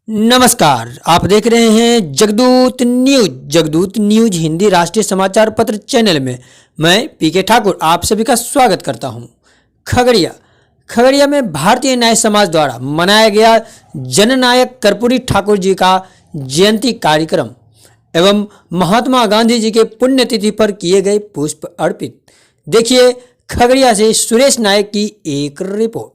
नमस्कार, आप देख रहे हैं जगदूत न्यूज हिंदी राष्ट्रीय समाचार पत्र चैनल में मैं पीके ठाकुर आप सभी का स्वागत करता हूं। खगड़िया में भारतीय न्याय समाज द्वारा मनाया गया जननायक कर्पूरी ठाकुर जी का जयंती कार्यक्रम एवं महात्मा गांधी जी के पुण्यतिथि पर किए गए पुष्प अर्पित। देखिए खगड़िया से सुरेश नायक की एक रिपोर्ट।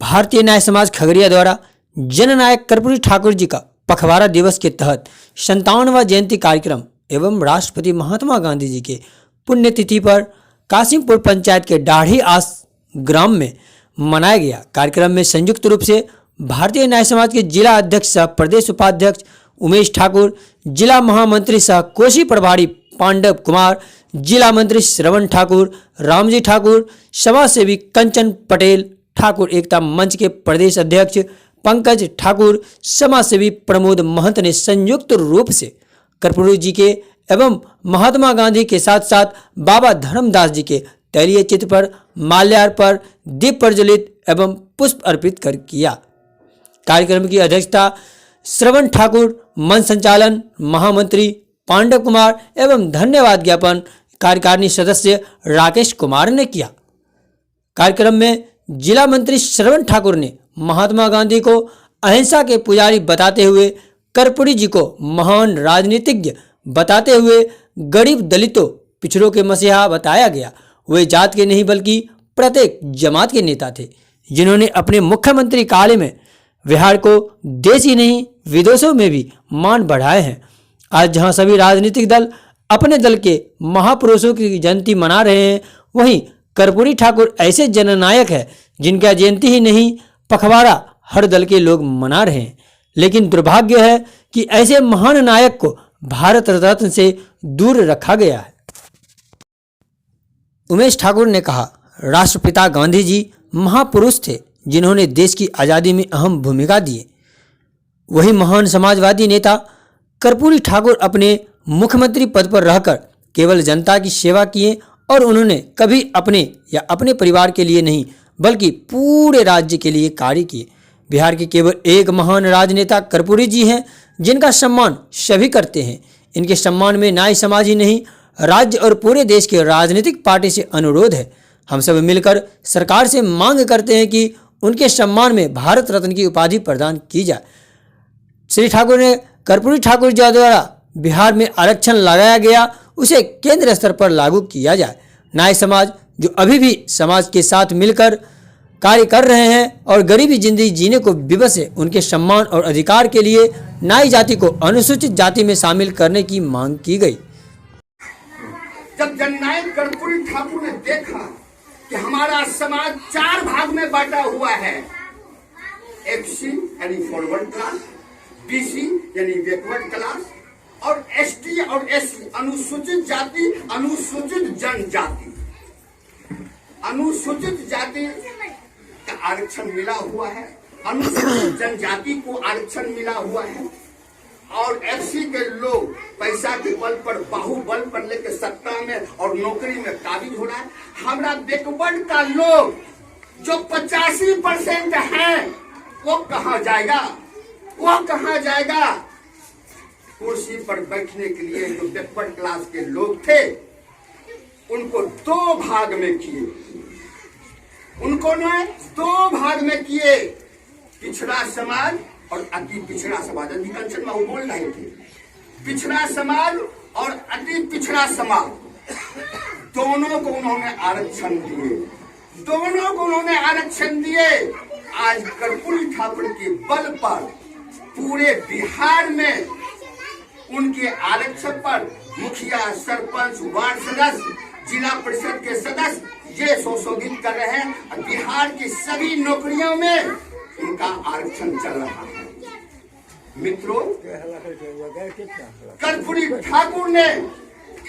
भारतीय न्याय समाज खगड़िया द्वारा जननायक कर्पूरी ठाकुर जी का पखवाड़ा दिवस के तहत 57वां जयंती कार्यक्रम एवं राष्ट्रपति महात्मा गांधी जी के पुण्यतिथि पर कासिमपुर पंचायत के दाढ़ी आस ग्राम में मनाया गया। कार्यक्रम में संयुक्त रूप से भारतीय न्याय समाज के जिला अध्यक्ष सह प्रदेश उपाध्यक्ष उमेश ठाकुर, जिला महामंत्री सह कोशी प्रभारी पांडव कुमार, जिला मंत्री श्रवण ठाकुर, रामजी ठाकुर, समाज सेवी कंचन पटेल ठाकुर, एकता मंच के प्रदेश अध्यक्ष पंकज ठाकुर, समाज सेवी प्रमोद महंत ने संयुक्त रूप से कर्पूरी जी के एवं महात्मा गांधी के साथ साथ बाबा धर्मदास जी के तैलीय चित्र पर माल्यार्पण, दीप प्रज्वलित एवं पुष्प अर्पित कर किया। कार्यक्रम की अध्यक्षता श्रवण ठाकुर, मंच संचालन महामंत्री पांडव कुमार एवं धन्यवाद ज्ञापन कार्यकारिणी सदस्य राकेश कुमार ने किया। कार्यक्रम में जिला मंत्री श्रवण ठाकुर ने महात्मा गांधी को अहिंसा के पुजारी बताते हुए कर्पूरी जी को महान राजनीतिज्ञ बताते हुए गरीब दलितों पिछड़ों के मसीहा बताया गया। वे जात के नहीं बल्कि प्रत्येक जमात के नेता थे, जिन्होंने अपने मुख्यमंत्री काल में बिहार को देश ही नहीं विदेशों में भी मान बढ़ाए हैं। आज जहां सभी राजनीतिक दल अपने दल के महापुरुषों की जयंती मना रहे हैं, वहीं कर्पूरी ठाकुर ऐसे जननायक है जिनका जयंती ही नहीं पखवाड़ा हर दल के लोग मना रहे हैं। लेकिन दुर्भाग्य है कि ऐसे महान नायक को भारत रत्न से दूर रखा गया है। उमेश ठाकुर ने कहा, राष्ट्रपिता गांधी जी महापुरुष थे जिन्होंने देश की आज़ादी में अहम भूमिका दी। वही महान समाजवादी नेता कर्पूरी ठाकुर अपने मुख्यमंत्री पद पर रहकर केवल जनता की सेवा किए और उन्होंने कभी अपने या अपने परिवार के लिए नहीं बल्कि पूरे राज्य के लिए कार्य किए। बिहार के केवल एक महान राजनेता कर्पूरी जी हैं जिनका सम्मान सभी करते हैं। इनके सम्मान में न्याय समाज ही नहीं राज्य और पूरे देश के राजनीतिक पार्टी से अनुरोध है। हम सब मिलकर सरकार से मांग करते हैं कि उनके सम्मान में भारत रत्न की उपाधि प्रदान की जाए। श्री ठाकुर ने कर्पूरी ठाकुर जी द्वारा बिहार में आरक्षण लगाया गया उसे केंद्र स्तर पर लागू किया जाए। न्याय समाज जो अभी भी समाज के साथ मिलकर कार्य कर रहे हैं और गरीबी जिंदगी जीने को विवश है, उनके सम्मान और अधिकार के लिए न्याय जाति को अनुसूचित जाति में शामिल करने की मांग की गई। जब जननायक कर्पूरी ठाकुर ने देखा कि हमारा समाज 4 भाग में बांटा हुआ है, एफसी यानी फॉरवर्ड क्लास, बीसी यानी बैकवर्ड क्लास और एसटी और एससी अनुसूचित जाति, अनुसूचित जनजाति, अनुसूचित जाति का आरक्षण मिला हुआ है, अनुसूचित जनजाति को आरक्षण मिला हुआ है और एफसी के लोग पैसा के बल पर बाहुबल पर लेकर सत्ता में और नौकरी में काबिज हो रहा है। हमारा बैकवर्ड का लोग जो 85% है वो कहाँ जाएगा, वो कहाँ जाएगा? कुर्सी पर बैठने के लिए जो बैकवर्ड क्लास के लोग थे उनको 2 भाग में किए, उनको ने 2 भाग में किए, पिछड़ा समाज और अति पिछड़ा समाज। कंचन बाबू बोल रहे थे, पिछड़ा समाज और अति पिछड़ा समाज दोनों को उन्होंने आरक्षण दिए, दोनों को उन्होंने आरक्षण दिए। आज कर्पूरी ठाकुर के बल पर पूरे बिहार में उनके आरक्षण पर मुखिया, सरपंच, वार्ड सदस्य, जिला परिषद के सदस्य ये सुशोभित कर रहे हैं। बिहार की सभी नौकरियों में उनका आरक्षण चल रहा है। मित्रों, कर्पूरी ठाकुर ने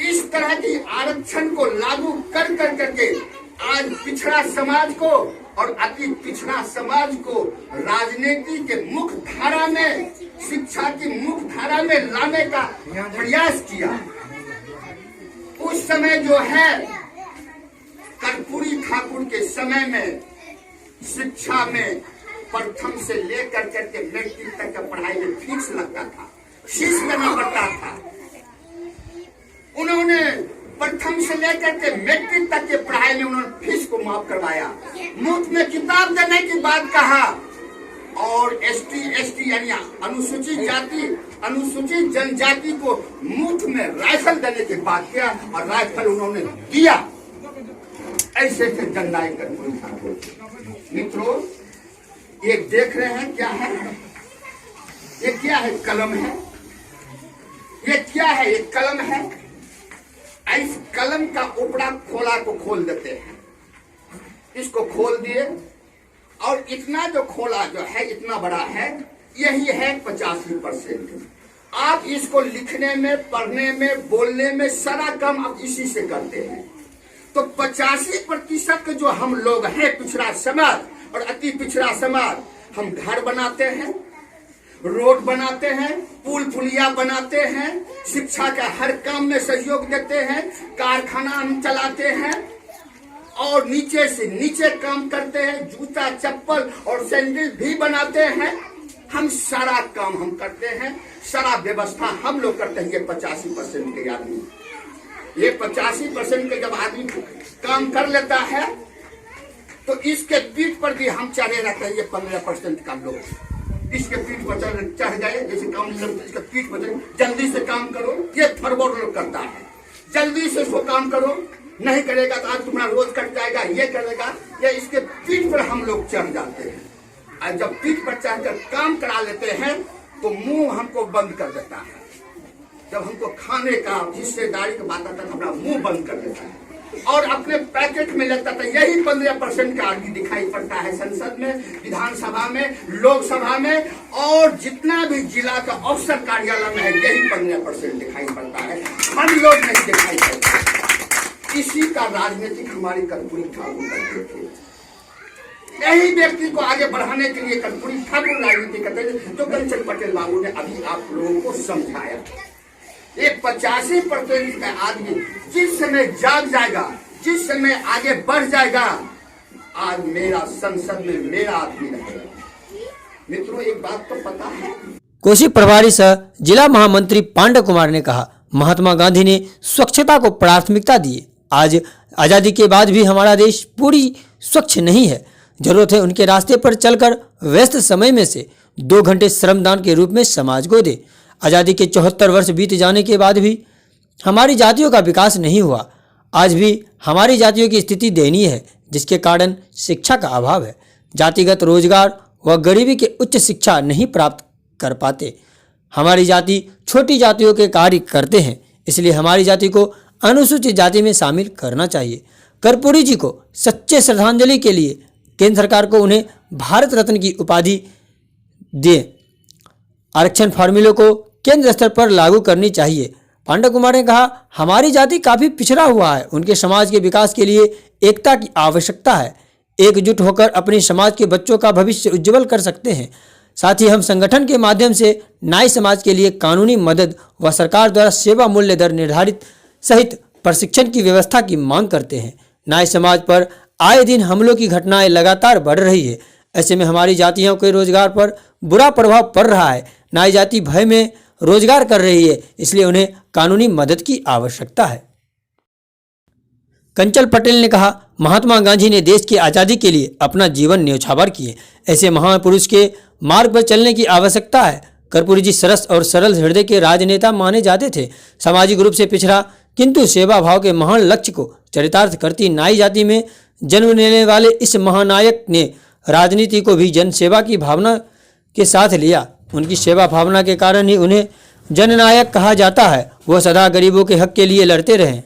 इस तरह की आरक्षण को लागू कर करके आज पिछड़ा समाज को और अति पिछड़ा समाज को राजनीति के मुख्य धारा में, शिक्षा की मुख्य धारा में लाने का प्रयास किया। उस समय जो है कर्पूरी ठाकुर के समय में शिक्षा में प्रथम से लेकर करके मैट्रिक तक का पढ़ाई में फीस लगता था, फीस करना पड़ता था। उन्होंने प्रथम से लेकर के मैट्रिक तक के पढ़ाई में उन्होंने फीस को माफ करवाया, मुफ्त में किताब देने की बात कहा, और एसटी यानी अनुसूचित जाति अनुसूचित जनजाति को मुफ्त में राइफल देने की बात किया, और राइफल उन्होंने दिया। ऐसे थे जननायक कर्पूरी ठाकुर। मित्रों, ये देख रहे हैं क्या है? ये क्या है? कलम है। ये क्या है? ये कलम है। इस कलम का उपड़ा खोला को खोल देते हैं, इसको खोल दिए, और इतना जो खोला जो है इतना बड़ा है, यही है 85%। आप इसको लिखने में, पढ़ने में, बोलने में सारा काम आप इसी से करते हैं। तो 85% के जो हम लोग हैं पिछड़ा समाज और अति पिछड़ा समाज, हम घर बनाते हैं, रोड बनाते हैं, पुल पुलिया बनाते हैं, शिक्षा का हर काम में सहयोग देते हैं, कारखाना हम चलाते हैं, और नीचे से नीचे काम करते हैं, जूता चप्पल और सैंडल भी बनाते हैं। हम सारा काम हम करते हैं, सारा व्यवस्था हम लोग करते हैं। ये 85% के आदमी, ये 85% के जब आदमी काम कर लेता है तो इसके पीठ पर भी हम चढ़े रहते हैं। ये 15% का लोग इसके पीठ पर चढ़ गए, जैसे काम इसके पीठ पर जल्दी से काम करो, ये फरवर्ड लोग करता है, जल्दी से इसको काम करो, नहीं करेगा तो आज तुम्हारा रोज कट जाएगा, ये करेगा, ये इसके पीठ पर हम लोग चढ़ जाते हैं। और जब पीठ पर चढ़कर काम करा लेते हैं तो मुंह हमको बंद कर देता है। जब हमको खाने का हिस्सेदारी की बात आता है, अपना मुंह बंद कर देता है और अपने पैकेट में लेता था। यही 15% का आदमी दिखाई पड़ता है संसद में, विधानसभा में, लोकसभा में, और जितना भी जिला का अफसर कार्यालय में है, यही 15% दिखाई पड़ता है। हम लोग नहीं दिखाई पड़ता। इसी का राजनीतिक हमारी कर्पूरी ठाकुर करते थे। यही व्यक्ति को आगे बढ़ाने के लिए कर्पूरी ठाकुर राजनीति करते थे, जो कंचन पटेल बाबू ने अभी आप लोगों को समझाया। एक 85% का आदमी जिस समय जाग जाएगा, जिस समय आगे बढ़ जाएगा, आज मेरा संसद में मेरा आदमी रहेगा। मित्रों, एक बात तो पता है, कोसी प्रभारी सह जिला महामंत्री पांडे कुमार ने कहा, महात्मा गांधी ने स्वच्छता को प्राथमिकता दी। आज आज़ादी के बाद भी हमारा देश पूरी स्वच्छ नहीं है। जरूरत है उनके रास्ते पर चलकर व्यस्त समय में से 2 घंटे श्रमदान के रूप में समाज को दे। आज़ादी के 74 वर्ष बीत जाने के बाद भी हमारी जातियों का विकास नहीं हुआ। आज भी हमारी जातियों की स्थिति दयनीय है, जिसके कारण शिक्षा का अभाव है। जातिगत रोजगार व गरीबी के उच्च शिक्षा नहीं प्राप्त कर पाते। हमारी जाति छोटी जातियों के कार्य करते हैं, इसलिए हमारी जाति को अनुसूचित जाति में शामिल करना चाहिए। कर्पूरी जी को सच्चे श्रद्धांजलि के लिए केंद्र सरकार को उन्हें भारत रत्न की उपाधि दे। आरक्षण फार्मूले को केंद्र स्तर पर लागू करनी चाहिए। पांडे कुमार ने कहा, हमारी जाति काफ़ी पिछड़ा हुआ है, उनके समाज के विकास के लिए एकता की आवश्यकता है। एकजुट होकर अपने समाज के बच्चों का भविष्य उज्जवल कर सकते हैं। साथ ही हम संगठन के माध्यम से नाई समाज के लिए कानूनी मदद व सरकार द्वारा सेवा मूल्य दर निर्धारित सहित प्रशिक्षण की व्यवस्था की मांग करते हैं। नाई समाज पर आए दिन हमलों की घटनाएं लगातार बढ़ रही है। ऐसे में हमारी जातियों के रोजगार पर बुरा प्रभाव पड़ रहा है। नाई जाति भय में रोजगार कर रही है, इसलिए उन्हें कानूनी मदद की आवश्यकता है। कंचन पटेल ने कहा, महात्मा गांधी ने देश की आज़ादी के लिए अपना जीवन न्यौछावर किए। ऐसे महापुरुष के मार्ग पर चलने की आवश्यकता है। कर्पूरी जी सरस और सरल हृदय के राजनेता माने जाते थे। सामाजिक रूप से पिछड़ा किंतु सेवा भाव के महान लक्ष्य को चरितार्थ करती नाई जाति में जन्म लेने वाले इस महानायक ने राजनीति को भी जन सेवा की भावना के साथ लिया। उनकी सेवा भावना के कारण ही उन्हें जननायक कहा जाता है। वह सदा गरीबों के हक के लिए लड़ते रहे।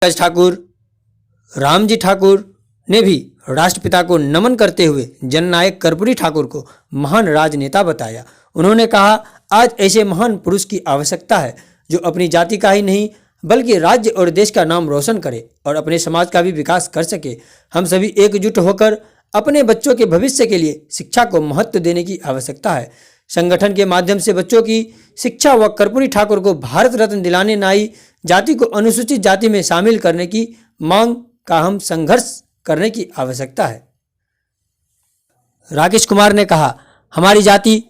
ठाकुर रामजी ठाकुर ने भी राष्ट्रपिता को नमन करते हुए जननायक कर्पूरी ठाकुर को महान राजनेता बताया। उन्होंने कहा, आज ऐसे महान पुरुष की आवश्यकता है जो अपनी जाति का ही नहीं बल्कि राज्य और देश का नाम रोशन करे और अपने समाज का भी विकास कर सके। हम सभी एकजुट होकर अपने बच्चों के भविष्य के लिए शिक्षा को महत्व देने की आवश्यकता है। संगठन के माध्यम से बच्चों की शिक्षा व कर्पूरी ठाकुर को भारत रत्न दिलाने नाई जाति को अनुसूचित जाति में शामिल करने की मांग का हम संघर्ष करने की आवश्यकता है। राकेश कुमार ने कहा, हमारी जाति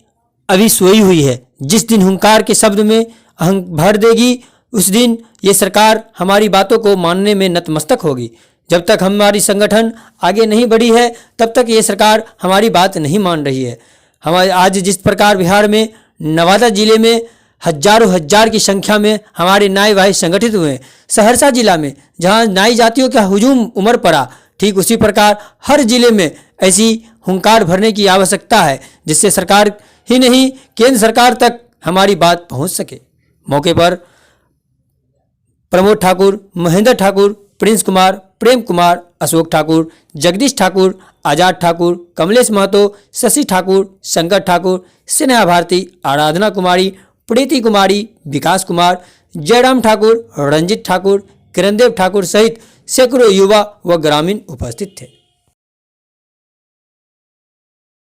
अभी सोई हुई है। जिस दिन हुंकार के शब्द में अहं भर देगी उस दिन ये सरकार हमारी बातों को मानने में नतमस्तक होगी। जब तक हमारी संगठन आगे नहीं बढ़ी है तब तक ये सरकार हमारी बात नहीं मान रही है। हमारे आज जिस प्रकार बिहार में नवादा जिले में हजारों हजार की संख्या में हमारे नाई भाई संगठित हुए, सहरसा जिला में जहां नाई जातियों का हुजूम उमड़ पड़ा, ठीक उसी प्रकार हर जिले में ऐसी हुंकार भरने की आवश्यकता है जिससे सरकार ही नहीं केंद्र सरकार तक हमारी बात पहुंच सके। मौके पर प्रमोद ठाकुर, महेंद्र ठाकुर, प्रिंस कुमार, प्रेम कुमार, अशोक ठाकुर, जगदीश ठाकुर, आजाद ठाकुर, कमलेश महतो, शशि ठाकुर, शंकर ठाकुर, स्नेहा भारती, आराधना कुमारी, प्रीति कुमारी, विकास कुमार, जयराम ठाकुर, रंजित ठाकुर, किरणदेव ठाकुर सहित सैकड़ों युवा व ग्रामीण उपस्थित थे।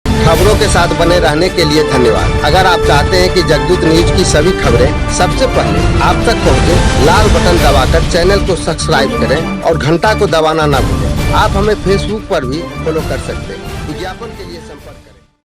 खबरों के साथ बने रहने के लिए धन्यवाद। अगर आप चाहते हैं कि जगदूत न्यूज की सभी खबरें सबसे पहले आप तक पहुंचे, लाल बटन दबाकर चैनल को सब्सक्राइब करें और घंटा को दबाना ना भूलें। आप हमें फेसबुक पर भी फॉलो कर सकते हैं। विज्ञापन के लिए संपर्क करें।